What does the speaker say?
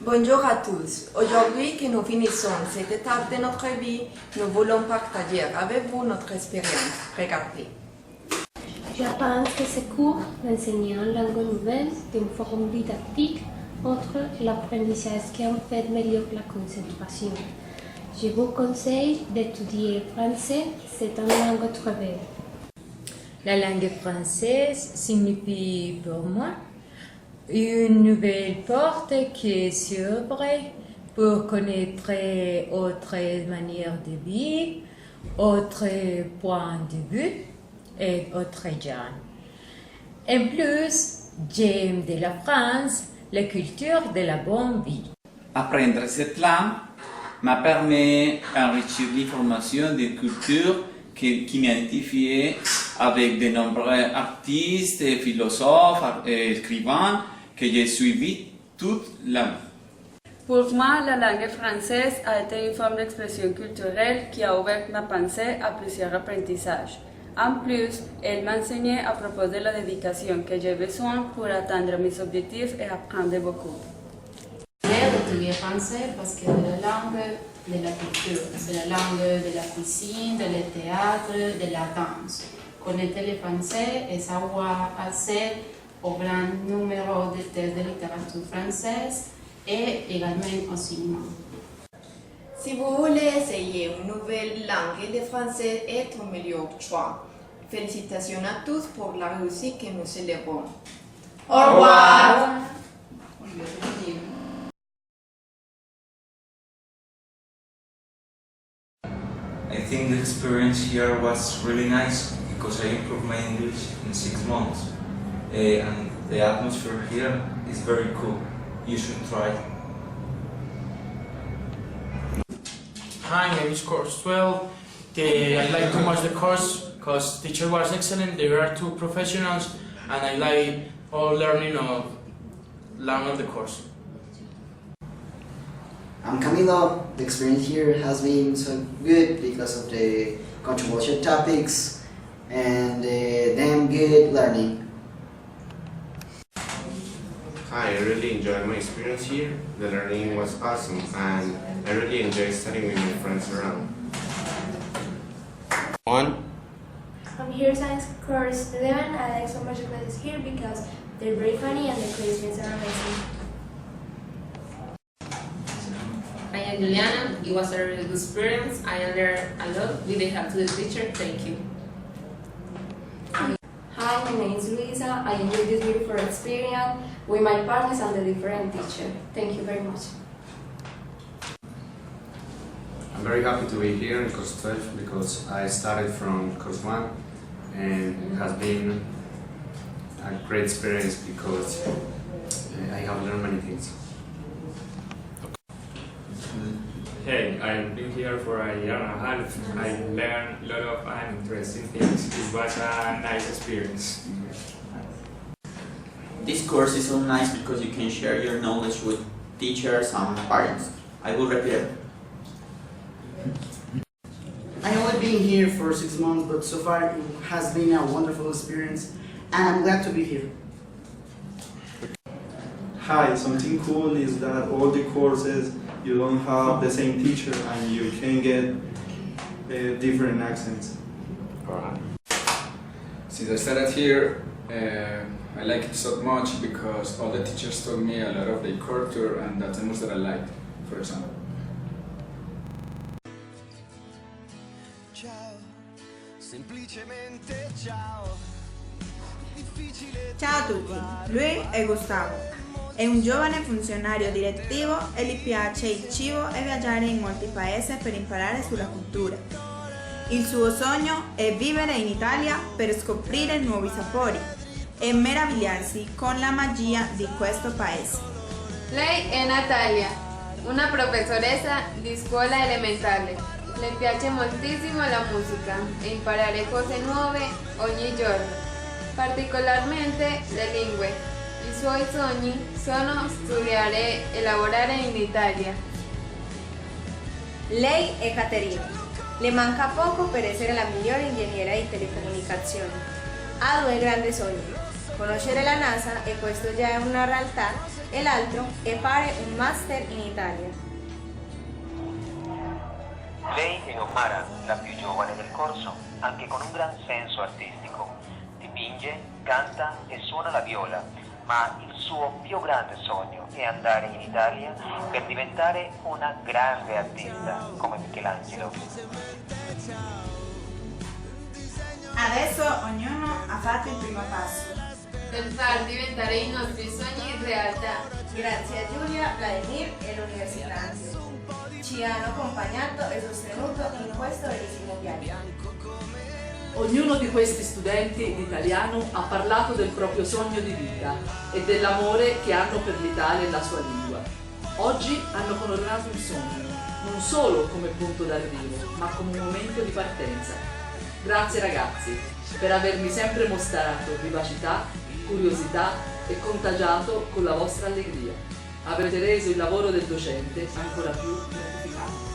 Bonjour à tous. Aujourd'hui que nous finissons cette étape de notre vie, nous voulons partager avec vous notre expérience. Regardez. Je pense que ce cours d'enseigner en langue nouvelle est une forme didactique entre l'apprentissage qui en fait meilleure la concentration. Je vous conseille d'étudier français, c'est une langue très belle. La langue française signifie pour moi une nouvelle porte qui s'ouvre pour connaître autres manières de vivre, autres points de vue et autres gens. En plus, j'aime de la France la culture de la bonne vie. Apprendre cette langue m'a permis d'enrichir l'information des cultures qui m'identifient avec de nombreux artistes, philosophes et écrivains que j'ai suivis toute la vie. Pour moi, la langue française a été une forme d'expression culturelle qui a ouvert ma pensée à plusieurs apprentissages. En plus, elle m'a enseigné à propos de la dédication que j'ai besoin pour atteindre mes objectifs et apprendre beaucoup. J'ai étudié français parce que c'est la langue de la culture, c'est la langue de la cuisine, du théâtre, de la danse. Connaître le français et savoir accès au grand numéro de textes de littérature française et également au cinéma. Si vous voulez essayer une nouvelle langue, le français est un meilleur choix. Félicitations à tous pour la réussite que nous célébrons. Au revoir! I think the experience here was really nice because I improved my English in 6 months. And the atmosphere here is very cool. You should try. Hi, my name is course 12. I like too much the course because the teacher was excellent. There are two professionals and I like all learning of the course. I'm Camilo. The experience here has been so good because of the controversial topics and damn good learning. Hi, I really enjoyed my experience here. The learning was awesome and I really enjoyed studying with my friends around. I'm here science course 11. I like so much the classes here because they're very funny and the placements are amazing. I am Juliana. It was a really good experience. I learned a lot with the help to the teacher. Thank you. Hi, my name is Luisa. I enjoyed this beautiful experience with my partners and the different teacher. Thank you very much. I'm very happy to be here in course 12 because I started from course 1 and it has been a great experience because I have learned many things. Hey, I've been here for a year and a half. I learned a lot of interesting things. It was a nice experience. This course is so nice because you can share your knowledge with teachers and parents. I will repeat it. I only been here for 6 months, but so far it has been a wonderful experience and I'm glad to be here. Hi, something cool is that all the courses you don't have the same teacher and you can get different accents. Alright. Since I started here, I like it so much because all the teachers taught me a lot of the culture and that's the most that I liked, for example. Ciao a tutti, lui è Gustavo, è un giovane funzionario direttivo e gli piace il cibo e viaggiare in molti paesi per imparare sulla cultura. Il suo sogno è vivere in Italia per scoprire nuovi sapori e meravigliarsi con la magia di questo paese. Lei è Natalia, una professoressa di scuola elementare. Le piace moltissimo la musica e imparare cose nuove ogni giorno, particolarmente le lingue. I suoi sogni sono studiare e lavorare in Italia. Lei è Caterina. Le manca poco per essere la migliore ingegnera di telecomunicazioni. Ha due grandi sogni: conoscere la NASA, e questo già è una realtà, e l'altro è fare un master in Italia. Lei è Omara, la più giovane del corso, anche con un gran senso artistico. Dipinge, canta e suona la viola, ma il suo più grande sogno è andare in Italia per diventare una grande artista come Michelangelo. Adesso ognuno ha fatto il primo passo per far diventare i nostri sogni realtà. Grazie a Giulia, Vladimir e l'università. Ci hanno accompagnato e sostenuto in questo bellissimo viaggio. Ognuno di questi studenti di italiano ha parlato del proprio sogno di vita e dell'amore che hanno per l'Italia e la sua lingua. Oggi hanno coronato il sogno, non solo come punto d'arrivo, ma come momento di partenza. Grazie ragazzi per avermi sempre mostrato vivacità, curiosità e contagiato con la vostra allegria. Avete reso il lavoro del docente ancora più gratificante.